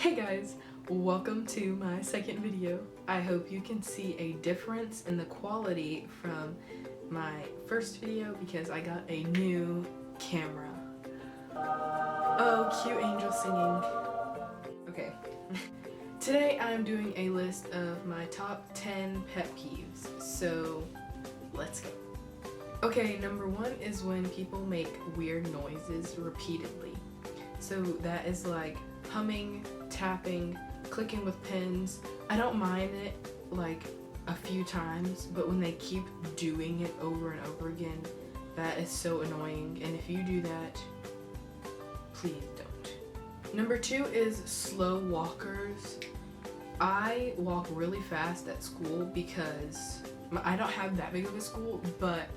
Hey guys, welcome to my second video. I hope you can see a difference in the quality from my first video because I got a new camera. Oh, cute angel singing. Okay. Today I'm doing a list of my top 10 pet peeves, so let's go. Okay, number one is when people make weird noises repeatedly. So that is like humming, tapping, clicking with pins. I don't mind it like a few times, but when they keep doing it over and over again, that is so annoying. And if you do that, please don't. Number two is slow walkers. I walk really fast at school because I don't have that big of a school, but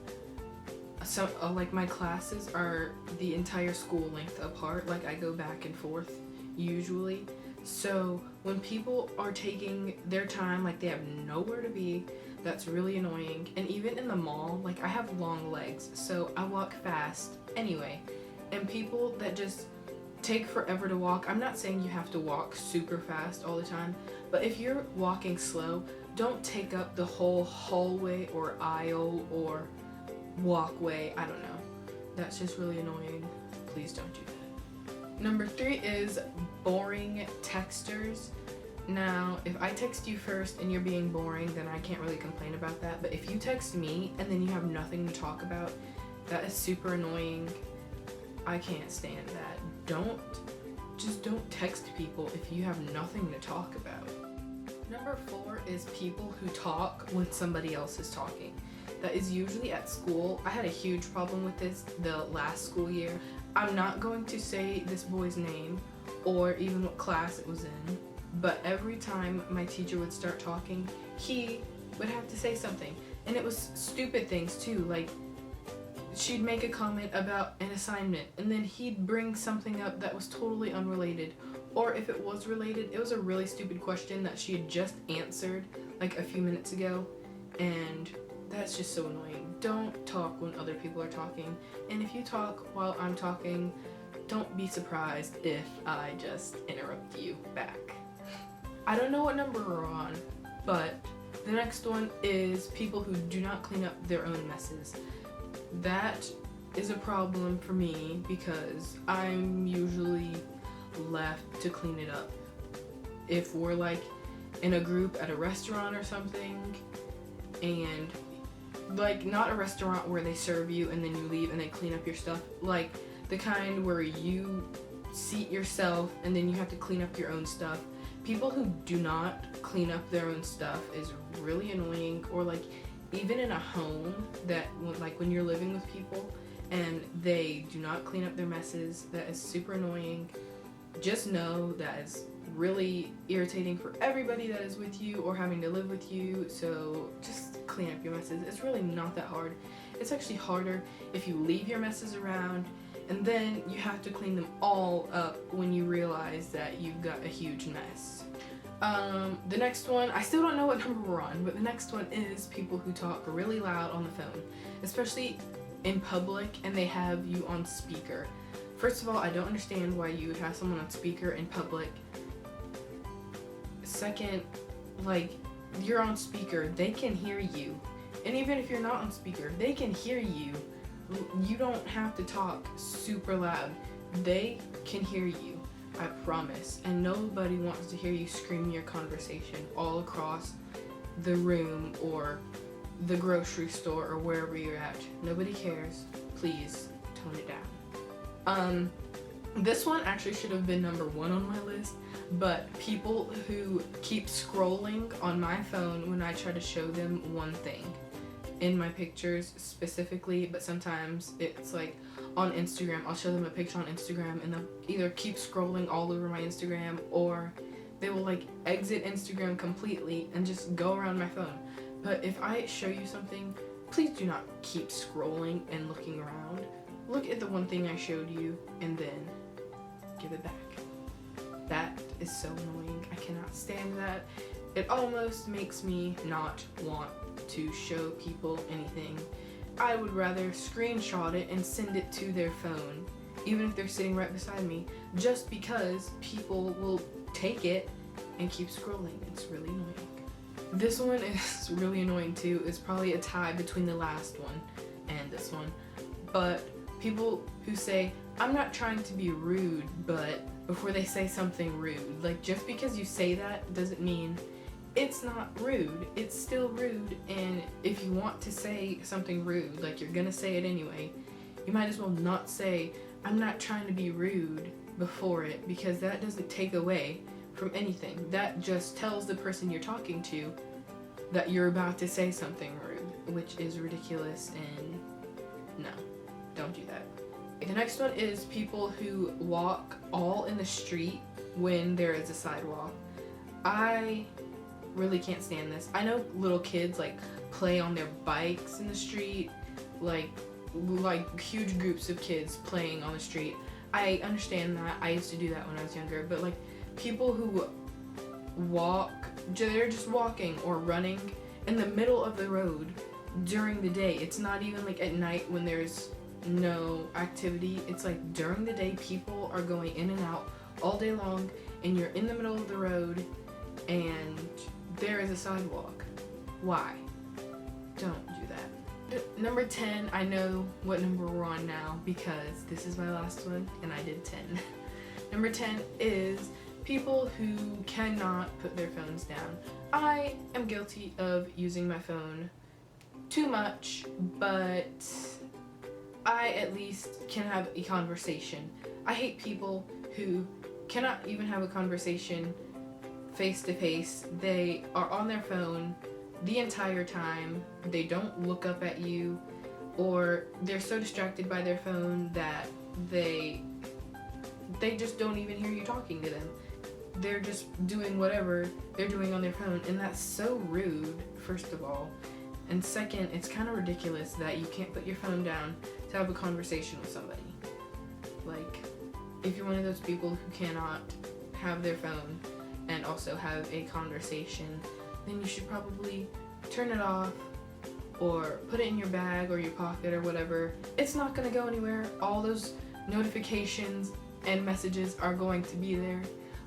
like my classes are the entire school length apart. Like I go back and forth usually. So when people are taking their time, like they have nowhere to be, that's really annoying. And even in the mall, like I have long legs, so I walk fast anyway. And people that just take forever to walk, I'm not saying you have to walk super fast all the time, but if you're walking slow, don't take up the whole hallway or aisle or walkway. I don't know. That's just really annoying. Please don't do that. Number three is boring texters. Now, if I text you first and you're being boring, then I can't really complain about that. But if you text me and then you have nothing to talk about, that is super annoying. I can't stand that. Don't text people if you have nothing to talk about. Number four is people who talk when somebody else is talking. That is usually at school. I had a huge problem with this the last school year. I'm not going to say this boy's name or even what class it was in, but every time my teacher would start talking, he would have to say something. And it was stupid things too, like she'd make a comment about an assignment and then he'd bring something up that was totally unrelated. Or if it was related, it was a really stupid question that she had just answered like a few minutes ago, and that's just so annoying. Don't talk when other people are talking, and if you talk while I'm talking, don't be surprised if I just interrupt you back. I don't know what number we're on, but the next one is people who do not clean up their own messes. That is a problem for me because I'm usually left to clean it up. If we're like in a group at a restaurant or something, and like not a restaurant where they serve you and then you leave and they clean up your stuff, like the kind where you seat yourself and then you have to clean up your own stuff. People who do not clean up their own stuff is really annoying. Or like even in a home that like when you're living with people and they do not clean up their messes, that is super annoying. Just know that is really irritating for everybody that is with you or having to live with you, so just clean up your messes. It's really not that hard. It's actually harder if you leave your messes around and then you have to clean them all up when you realize that you've got a huge mess. The next one, I still don't know what number we're on, but the next one is people who talk really loud on the phone, especially in public and they have you on speaker. First of all, I don't understand why you would have someone on speaker in public. Second, like, you're on speaker, they can hear you. And even if you're not on speaker, they can hear you. You don't have to talk super loud. They can hear you, I promise. And nobody wants to hear you scream your conversation all across the room or the grocery store or wherever you're at. Nobody cares. Please tone it down. This one actually should have been number one on my list, but people who keep scrolling on my phone when I try to show them one thing in my pictures specifically, but sometimes it's like on Instagram. I'll show them a picture on Instagram and they'll either keep scrolling all over my Instagram or they will like exit Instagram completely and just go around my phone. But if I show you something, please do not keep scrolling and looking around. Look at the one thing I showed you and then give it back. That is so annoying. I cannot stand that. It almost makes me not want to show people anything. I would rather screenshot it and send it to their phone, even if they're sitting right beside me, just because people will take it and keep scrolling. It's really annoying. This one is really annoying too. It's probably a tie between the last one and this one. But people who say, I'm not trying to be rude, but before they say something rude. Like, just because you say that doesn't mean it's not rude. It's still rude, and if you want to say something rude, like you're gonna say it anyway, you might as well not say, I'm not trying to be rude before it, because that doesn't take away from anything. That just tells the person you're talking to that you're about to say something rude, which is ridiculous, and no, don't do that. The next one is people who walk all in the street when there is a sidewalk. I really can't stand this. I know little kids like play on their bikes in the street, like huge groups of kids playing on the street. I understand that. I used to do that when I was younger, but like people who walk, they're just walking or running in the middle of the road during the day. It's not even like at night when there's no activity. It's like during the day, people are going in and out all day long, and you're in the middle of the road and there is a sidewalk. Why? Don't do that. Number 10, I know what number we're on now because this is my last one and I did 10. Number 10 is people who cannot put their phones down. I am guilty of using my phone too much, but I at least can have a conversation. I hate people who cannot even have a conversation face to face. They are on their phone the entire time. They don't look up at you, or they're so distracted by their phone that they just don't even hear you talking to them. They're just doing whatever they're doing on their phone, and that's so rude, first of all. And second, it's kind of ridiculous that you can't put your phone down to have a conversation with somebody. Like, if you're one of those people who cannot have their phone and also have a conversation, then you should probably turn it off or put it in your bag or your pocket or whatever. It's not going to go anywhere. All those notifications and messages are going to be there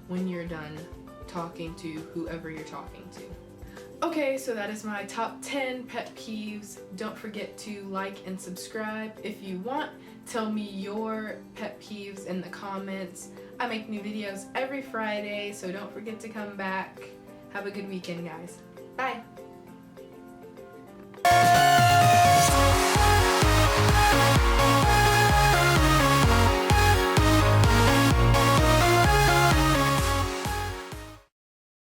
when you're done talking to whoever you're talking to. Okay, so that is my top 10 pet peeves. Don't forget to like and subscribe if you want. Tell me your pet peeves in the comments. I make new videos every Friday, so don't forget to come back. Have a good weekend, guys. Bye!